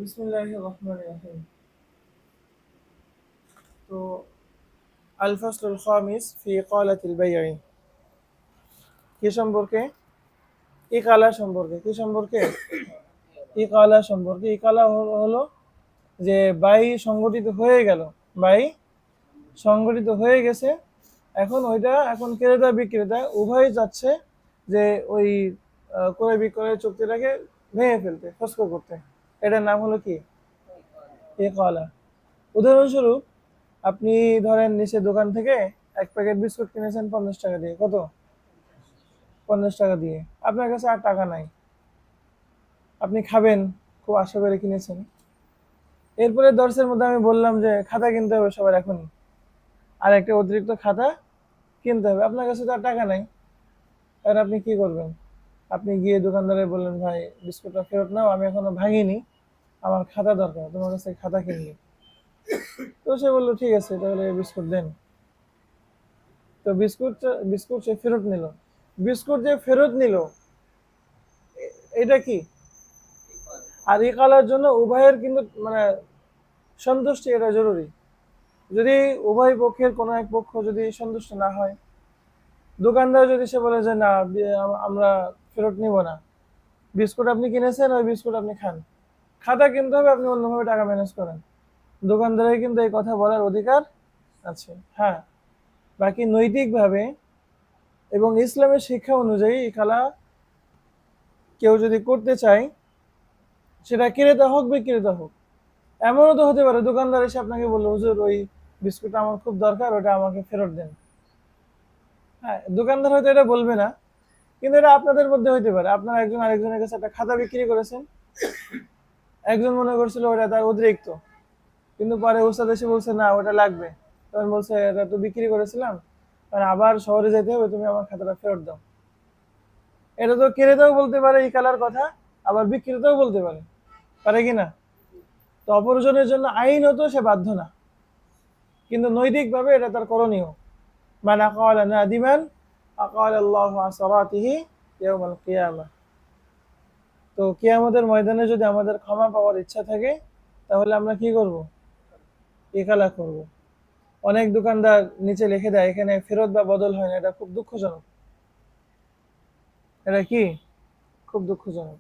বিসমিল্লাহির রহমানির রহিম। তো আল ফাসলুল খামিস ফি ইকালাতিল বাই'i, কি সম্পর্কে? ইকালা সম্পর্কে। কি সম্পর্কে? ইকালা সম্পর্কে। ইকালা হলো যে বাই সংগঠিত হয়ে গেল, বাই সংগঠিত হয়ে গেছে। এখন ক্রেতা বিক্রেতা উভয় যাচ্ছে যে ওই ক্রয় বিক্রয়ের চুক্তিটাকে ভেঙে ফেলতে, ফসক করতে। এটার নাম হলো কি? ইকালা। উদাহরণস্বরূপ, আপনি ধরেন নিচে দোকান থেকে এক প্যাকেট বিস্কুট কিনেছেন 50 টাকা দিয়ে। কত? 50 টাকা দিয়ে। আপনার কাছে আর টাকা নাই, আপনি খাবেন, খুব আশা করে কিনেছেন। এরপরে দর্শের মধ্যে আমি বললাম যে খাতা কিনতে হবে সবার এখনই, আর একটা অতিরিক্ত খাতা কিনতে হবে। আপনার কাছে তো আর টাকা নাই, আর আপনি কি করবেন? আপনি গিয়ে দোকানদারে বললেন, ভাই বিস্কুটটা ফেরত নাও, আমি এখনো ভাঙিনি, আমার খাতা দরকার, তোমার কাছে খাতা কিনবি। তো সে বললো ঠিক আছে, তাহলে বিস্কুট দেন। তো বিস্কুট সে ফেরত নিল। বিস্কুট যে ফেরত নিল, এটা কি? আর ইকালার জন্য উভয়ের কিন্তু মানে সন্তুষ্টি, এটা জরুরি। যদি উভয় পক্ষের কোনো এক পক্ষ যদি সন্তুষ্ট না হয়, দোকানদার যদি সে বলে যে না, আমরা ফেরত নিব না, বিস্কুট আপনি কিনেছেন, ওই বিস্কুট আপনি খান, খাতা কিনতে হবে, আপনি অন্যভাবে টাকা ম্যানেজ করেন, দোকানদারের কিন্তু এই কথা বলার অধিকার আছে। হ্যাঁ, বাকি নৈতিকভাবে এবং ইসলামের শিক্ষা অনুযায়ী ইকালা কেউ যদি করতে চায়, সেটা ক্রেতা হোক বিক্রেতা হোক। এমনও তো হতে পারে দোকানদার এসে আপনাকে বললো, হুজুর ওই বিস্কুটটা আমার খুব দরকার, ওটা আমাকে ফেরত দেন। হ্যাঁ, দোকানদার হয়তো এটা বলবে না, কিন্তু এটা আপনাদের মধ্যে হইতে পারে। আপনারা একজন আরেকজনের কাছে একটা খাতা বিক্রি করেছেন, একজন মনে করছিল ওটা তার অতিরিক্ত, কিন্তু পরে ওস্তাদ এসে বলছে না ওটা লাগবে, তখন বলছে এটা তো বিক্রি করেছিলাম, কারণ আবার শহরে যেতে হবে, তুমি আমার খাতাটা ফেরত দাও। এটা তো ক্রেতাও বলতে পারে এই কালার কথা, আবার বিক্রেতাও বলতে পারে, পারে কিনা? তো অপরজনের জন্য আইনত সে বাধ্য না, কিন্তু নৈতিকভাবে এটা তার করণীয়। মান আকালা নাদিমান আকাল আল্লাহু আসরাতিহি ইয়াউমাল কিয়ামাহ। তো কিয়ামতের ময়দানে যদি আমাদের ক্ষমা পাওয়ার ইচ্ছা থাকে, তাহলে আমরা কি করব? ইকালা করব। অনেক দোকানদার নিচে লিখে দেয় এখানে ফেরত বা বদল হয় না, এটা খুব দুঃখজনক। এটা কি? খুব দুঃখজনক।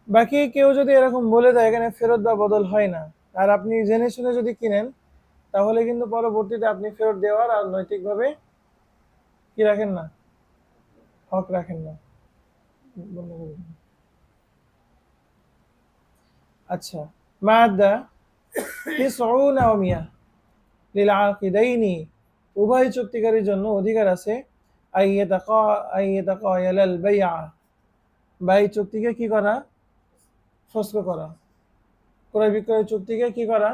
বাকি কেউ যদি এরকম বলে দেয় এখানে ফেরত বা বদল হয় না, আর আপনি জেনে শুনে যদি কিনেন, তাহলে কিন্তু পরবর্তীতে আপনি ফেরত দেওয়ার আর নৈতিকভাবে কি রাখেন না, হক রাখেন না। বন্ধ করে দিন। আচ্ছা, মাদ্দা তিসউনা ওয়া মিয়া লিল আকিদাইনি, উভয় চুক্তিকারীর জন্য অধিকার আছে আইয়াতাকায়ালাল বাই'a, বাই চুক্তিকে কি করা? ফসক করা। ক্রয় বিক্রয় চুক্তিকে কি করা?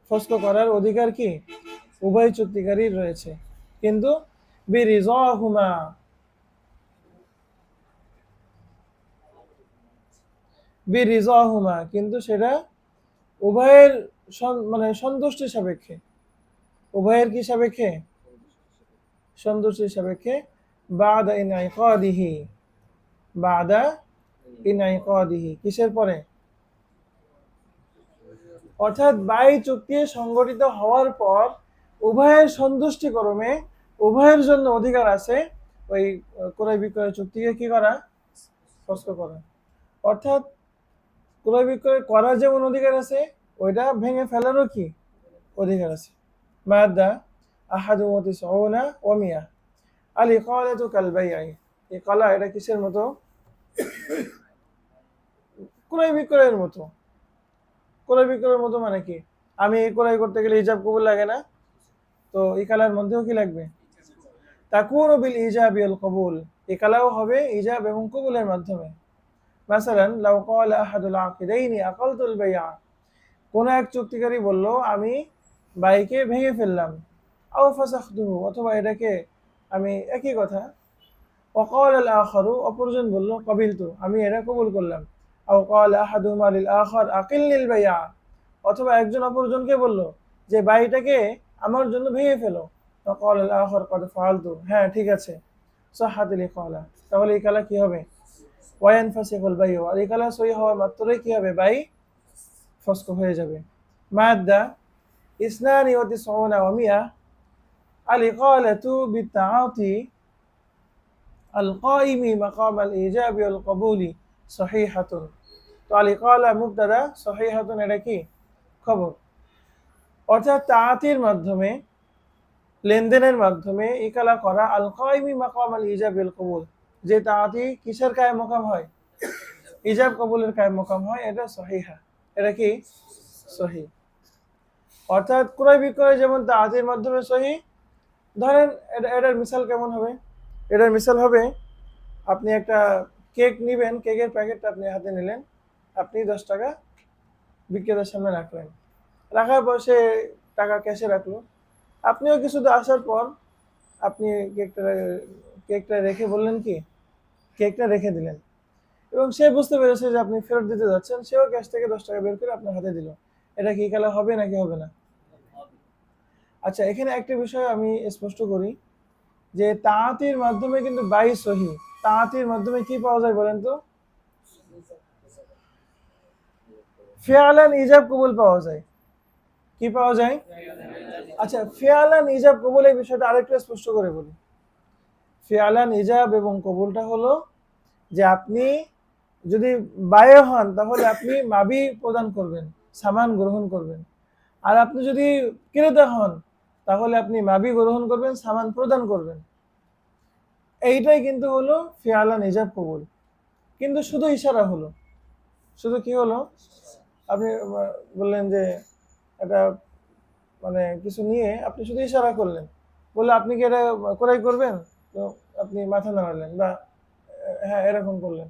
ফসক করার অধিকার কি উভয় চুক্তিকারীর রয়েছে, কিন্তু বিরিজাহুমা, বিরিজাহুমা, কিন্তু সেটা উভয়ের মানে সন্তুষ্টির সাপেক্ষে। উভয়ের কি সাপেক্ষে? সন্তুষ্টির সাপেক্ষে। বাদা ইনইকাদিহি, বাদা ইনইকাদিহি, কিসের পরে? অর্থাৎ বাই চুক্তি সংগঠিত হওয়ার পর উভয়ের সন্তুষ্টিক্রমে উভয়ের জন্য অধিকার আছে ওই ক্রয় বিক্রয় চুক্তিকে কি করা? ফসক করা। অর্থাৎ ক্রয় বিক্রয় করার যেমন অধিকার আছে, ওইটা ভেঙে ফেলারও কি অধিকার আছে। মাদ্দা আহাদু ওয়াতিসউনা ওয়া মিয়া আল ইকালাতু কাল বাই'i, ইকালা এটা কিসের মতো? ক্রয় বিক্রয়ের মতো। ক্রয় বিক্রয়ের মতো মানে কি? আমি ক্রয় করতে গেলে হিজাব কবুল লাগে না? তো ইকালার মধ্যেও কি লাগবে? তাকুনু বিল ইজাবি ওয়াল কবুল, ইকালাও হবে ইজাব এবং কবুলের মাধ্যমে। মাসালান লাউ ক্বালা আহাদুল আকিদাইনি আকালতুল বাই'a, কোন এক চুক্তিকারী বলল আমি বাইকে ভেঙে ফেললাম, আও ফাসাখতুহু, অথবা এটাকে আমি, একই কথা। ওয়াকাল আল আখারু, অপরজন বলল কাবিলতু, আমি এটা কবুল করলাম। আও ক্বালা আহাদুহুমা লিল আখার আকিলনিল বাই'a, অথবা একজন অপরজনকে বলল যে বাইটাকে আমার জন্য ভেঙে ফেলো। ওয়াকাল আল আখার ক্বাদ ফাআলতু, হ্যাঁ ঠিক আছে, সাহাতিল ইকালা, তাহলে ইকালা কি হবে? ওয়ায়ানফাসিকুল বাইউ, আর ইকালা সহি হওয়া মাত্রই কি হবে? বাই ফসক হয়ে যাবে। মাদ্দা ইসনানি ওয়া তিসউনা ওয়া মিয়া, আল ইকালাতু বিত্তাআতি আল কাইমি মাকাম আল ইজাবি ওয়াল কবুলি সহিহাতুন। তো আল ইকালা মুবতাদা, সহিহাতুন এটা কি? খবর। অর্থাৎ তাআতির মাধ্যমে, লেনদেনের মাধ্যমে ইকালা করা, আল কাইমি মাকাম আল ইজাবি ওয়াল কবুল, যে তাআতি কিসের কায়ে মকাম হয়? ইজাব কবুলের কায়ে মকাম হয়, এটা সহিহা, এটা কি? সহি। অর্থাৎ ক্রয় বিক্রয় যেমন তাআতির মাধ্যমে সহি, ধরেন এটার মিসাল কেমন হবে? এটার মিসাল হবে, আপনি একটা কেক নিবেন, কেকের প্যাকেটটা আপনি হাতে নিলেন, আপনি 10 টাকা বিক্রেতার সামনে রাখলেন, রাখার পর সে টাকা ক্যাশে রাখলো, আপনিও কিছুটা আসার পর আপনি কেকটা রেখে বললেন কি, কেকটা রেখে দিলেন, এবং সে বুঝতে পেরেছে যে আপনি ফেরত দিতে যাচ্ছেন, সেও ক্যাশ থেকে 10 টাকা বের করে আপনার হাতে দিল। এটা কি ইকালা হবে নাকি হবে না? আচ্ছা, এখানে একটা বিষয় আমি স্পষ্ট করি, যে তাআতির মাধ্যমে কিন্তু বাই সহি। তাআতির মাধ্যমে কি পাওয়া যায় বলেন তো? ফিআলান ইজাব কবুল পাওয়া যায়। কি পাওয়া যায়? আচ্ছা, ফিআলান ইজাব কবুল, এই বিষয়টা আরেকটু স্পষ্ট করে বলি। ফিআলান ইজাব এবং কবুলটা হলো যে আপনি যদি বায়ে হন তাহলে আপনি মাবি প্রদান করবেন, সামান গ্রহণ করবেন, আর আপনি যদি ক্রেতা হন তাহলে আপনি মাবি গ্রহণ করবেন, সামান প্রদান করবেন। এইটাই কিন্তু হলো ফিআলান ইজাব কবুল। কিন্তু শুধু ইশারা হলো, শুধু কি হলো? আপনি বললেন যে এটা মানে কিছু নিয়ে আপনি শুধু ইশারা করলেন, বললে আপনি কি এটা ক্রয় করবেন, তো আপনি মাথা নাড়ালেন বা হ্যাঁ এরকম করলেন,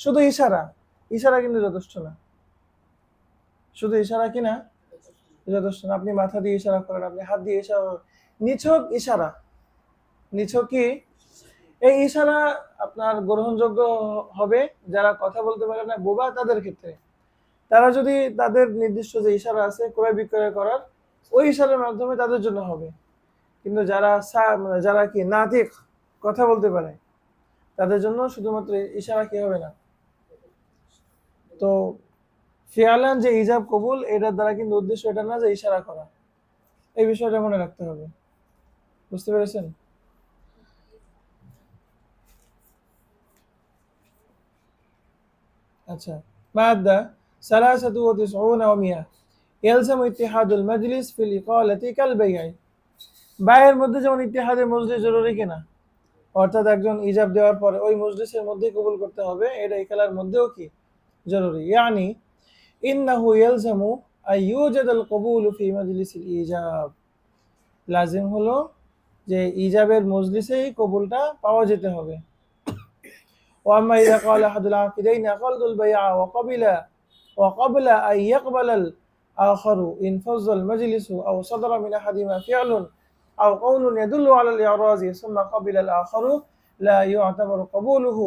শুধু ইশারা। ইশারা কিন্তু যথেষ্ট না, শুধু ইশারা কি না যথেষ্ট না। আপনি মাথা দিয়ে ইশারা করেন, আপনি হাত দিয়ে ইশারা করেন, নিছক ইশারা, নিছক কি এই ইশারা আপনার গ্রহণযোগ্য হবে যারা কথা বলতে পারে না, বোবা, তাদের ক্ষেত্রে। তারা যদি তাদের নির্দিষ্ট যে ইশারা আছে ক্রয় বিক্রয় করার, ওই ইশারার মাধ্যমে তাদের জন্য হবে। কিন্তু যারা কি নাতিক, কথা বলতে পারে, তাদের জন্য শুধুমাত্র ইশারা কি হবে না। তো ফিআলান যে ইজাব কবুল, এটার দ্বারা কিন্তু উদ্দেশ্য এটা না যে ইশারা করা, এই বিষয়টা মনে রাখতে হবে। বুঝতে পেরেছেন? আচ্ছা, মাদ্দা সালাসাতু ওয়া তিসউনা ওয়া মিয়া, ইয়ালজামু ইত্তিহাদুল মাজলিস ফিল ইকালাতি কাল বাই'i। বাইয়ের মধ্যে যেমন ইত্তিহাদের মজলিস জরুরি কিনা, অর্থাৎ একজন ইজাব দেওয়ার পরে ওই মজলিসের মধ্যেই কবুল করতে হবে, এটা ইকালার মধ্যেও কি জরুরি। ইয়ানি ইন্নাহু ইয়ালজামু আইয়ুজাদাল কবুলু ফি মাজলিসিল ইজাব, লাজিম হলো যে ইজাবের মজলিসেই কবুলটা পাওয়া যেতে হবে। ওয়াম্মা ইযা ক্বালা আহাদুল আকিদাইনি আকালতুল বাই'a ওয়া ক্বাবলা আন ইয়াকবালাল আখারু ইন ফাযাল মাজলিসু আও সাদারা মিন আহাদিহিমা ফি'লুন আও কাউলুন ইয়াদুল্লু আলাল ইরাজি সুম্মা ক্বাবিলা আল আখারু লা ইউ'তাবারু কবুলুহু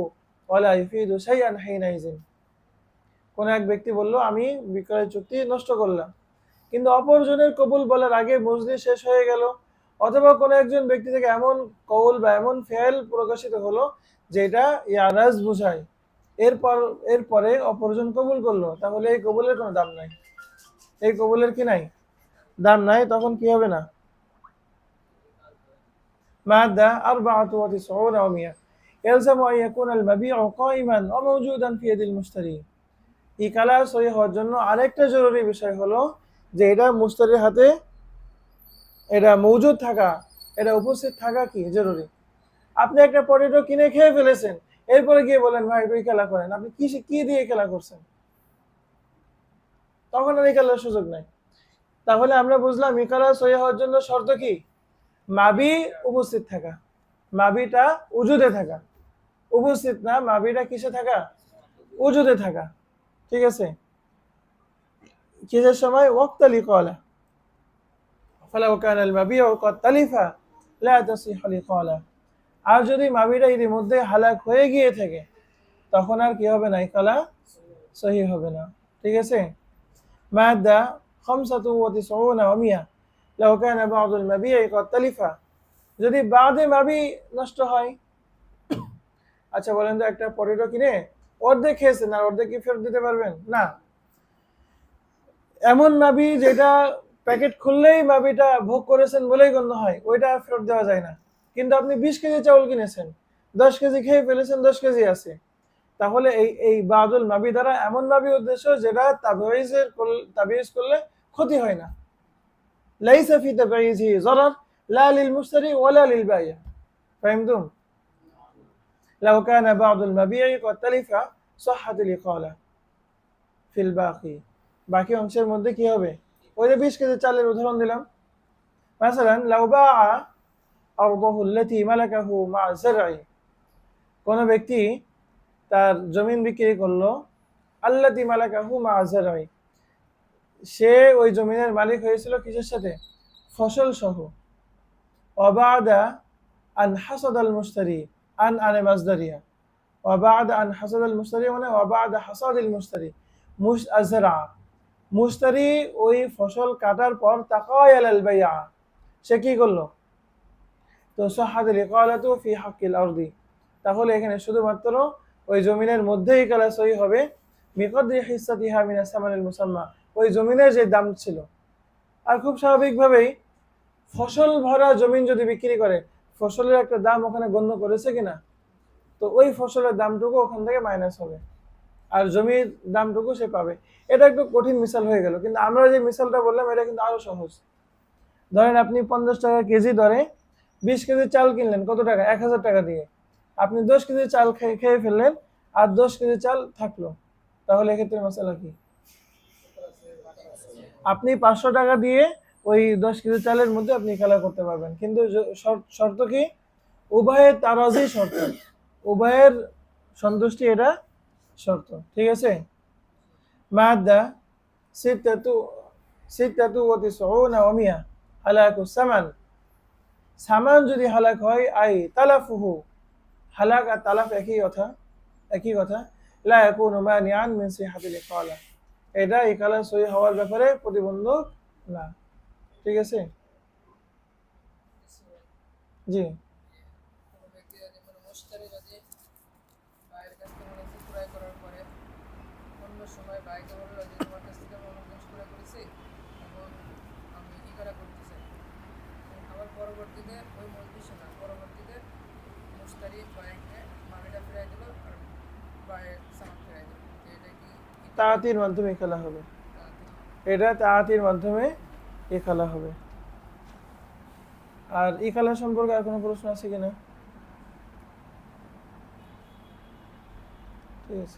ওয়া লা ইউফিদু শাইআন হিনাইযিন। কোন এক ব্যক্তি বলল, আমি বিক্রয় চুক্তি নষ্ট করলাম, কিন্তু অপরজনের কবুল বলার আগে মজলিস শেষ হয়ে গেল, অথবা কোনো একজন ব্যক্তি থেকে এমন কৌল বা এমন ফেল প্রকাশিত হলো যেটা ইয়ারাজ বোঝায়, এরপরে অপরজন কবুল করলো, তাহলে এই কবুলের কোনো দাম নাই, এই কবুলের কি নাই, দাম নাই। তখন কি হবে না? মাদ্দা আরবাআতু ওয়া তিসউনা ওয়া মিয়া, ইয়ালজামু আন ইয়াকুনা আল মাবিউ কাইমান ওয়া মাওজুদান ফি ইয়াদিল মুশতারি। ইকালা সহি হওয়ার জন্য আরেকটা জরুরি বিষয় হলো যে এটা মুশতারির হাতে, এটা মজুদ থাকা, এটা উপস্থিত থাকা কি জরুরি। আপনি একটা পটেটো কিনে খেয়ে ফেলেছেন, এরপরে গিয়ে বলেন ভাই একটু খেলা করেন, আপনি কি দিয়ে খেলা করছেন? তখন আর খেলার সুযোগ নাই। তাহলে আমরা বুঝলাম ইকালা সহি হওয়ার জন্য শর্ত কি? মাবি উপস্থিত থাকা, মাবিটা উজুদে থাকা, উপস্থিত না, মাবিটা কিসে থাকা? উজুদে থাকা। ঠিক আছে? কিসের সময়? ওয়াক্তাল ইকালা, ফালাউ কানা আল মাবিউ ক্বাদ তালিফা লা তাসিহু ইকালা। আর যদি মাবিটা ইতিমধ্যে হালাক হয়ে গিয়ে থাকে, তখন আর কি হবে না? ইকালা সহি হবে না। ঠিক আছে? মাদ্দা খামসাতু ওয়া তিসউনা ওয়া মিয়া, লাউ কানা বা'দুল মাবি'i ক্বাদ তালিফা, যদি বাদে মাবি নষ্ট হয়, আচ্ছা বলেন তো, একটা পটেটো কিনে অর্ধেক খেয়েছেন আর অর্ধেক কি ফেরত দিতে পারবেন? না। এমন নাবি যেটা প্যাকেট খুললেই নাবিটা ভোগ করেছেন বলেই গণ্য হয়, ওইটা ফেরত দেওয়া যায় না। কিন্তু আপনি 20 কেজি চাউল কিনেছেন, 10 কেজি খেয়ে ফেলেছেন, 10 কেজি আছে, তাহলে এই এই বাদুল নাবি দ্বারা এমন নাবি উদ্দেশ্য যেটা তাবিজ করলে ক্ষতি হয় না। লাইসা ফি তাবিজি যারার লা লিল মুশতারি ওয়ালা লিল বাইয়। ফাহিমতুম? লাউ কানা বাদুল মাবিই ক্বাদ তালিফা সাহহাত আল ইকালা ফিল বাকি। বাকি অংশের মধ্যে কি হবে? ওই যে 20 কেজি চালের উদাহরণ দিলাম। মাসালান লাউ বাআ আরদাহু আল্লাতী মালাকাহু মা'a যার'i, কোন ব্যক্তি তার জমিন বিক্রি করলো, আল্লাতী মালাকাহু মা'a যার'i, সে ওই জমিনের মালিক হয়েছিল কিসের সাথে? ফসল সহ। ওয়াবাদা আন হাসাদাল মুশতারি, আন আনে মাজদারিয়া, ওয়াবাদা আন হাসাদাল মুশতারি মানে ওয়াবাদা হাসাদিল মুশতারি আজরা, মুশতারি ওই ফসল কাটার পর তাকায়াল আল বাইআ, সে কি করলো? তো সাহাদাল ইকালাতু ফি হাক্কিল আরদি, তাহলে এখানে শুধুমাত্র ওই জমিনের মধ্যেই ইকালা সহি হবে বিকদরি হিসাতিহা মিনাস সামানিল মুসাম্মা, ওই জমিনের যে দাম ছিল। আর খুব স্বাভাবিকভাবেই ফসল ভরা জমিন যদি বিক্রি করে, ফসলের একটা দাম ওখানে গণ্য করেছে কিনা, তো ওই ফসলের দামটুকু ওখান থেকে মাইনাস হবে, আর জমির দামটুকু সে পাবে। এটা একটু কঠিন মিসাল হয়ে গেল, কিন্তু আমরা যে মিসালটা বললাম এটা কিন্তু আরো সহজ। ধরেন আপনি 50 টাকা কেজি দরে 20 কেজি চাল কিনলেন, কত টাকা? 1000 টাকা দিয়ে। আপনি 10 কেজি চাল খেয়ে ফেললেন, আর 10 কেজি চাল থাকলো, তাহলে এক্ষেত্রে মশলা কি? আপনি 500 টাকা দিয়ে ওই 10 কেজি চালের মধ্যে আপনি খেলা করতে পারবেন, কিন্তু শর্ত কি? উভয়ের তারাজি শর্ত, উভয়ের সন্তুষ্টি, এটা শর্ত। ঠিক আছে? মাদ্দা সিত্তাতু সিত্তাতু ওয়া তিসউনা ওয়া মিয়া হালাকু সামান, সামান যদি হালাক হয়, আই তালাফুহু, হালাক আর তালাফ একই কথা, একই কথা। লা ইয়াকুনু মানিআন মিন সিহাতিল ইকালা, এটা ইকালা সহি হওয়ার ব্যাপারে প্রতিবন্ধক না। ঠিক আছে? জি। কোনো ব্যক্তি যদি মানে মুশতারি যদি ভাইয়ের কাছ থেকে মনে হচ্ছে ক্রয় করার পরে অন্য সময় ভাইকে বললো যে তোমার কাছ থেকে আমি অনেক জিনিস ক্রয় করেছি, এখন আমি ইকারা করতে চাই, আবার পরবর্তীতে ওই মূল বিষয় না, পরবর্তীতে মুশতারি ভাইকে মানিটা ফিরাই দিল আর ভাইয়ের সামান ফিরাই দিল, এটা কি তাআতির মাধ্যমে খেলা হবে, এটা তাআতির মাধ্যমে এ খেলা হবে। আর এই খেলা সম্পর্কে আর কোনো প্রশ্ন আছে কিনা? ঠিক আছে।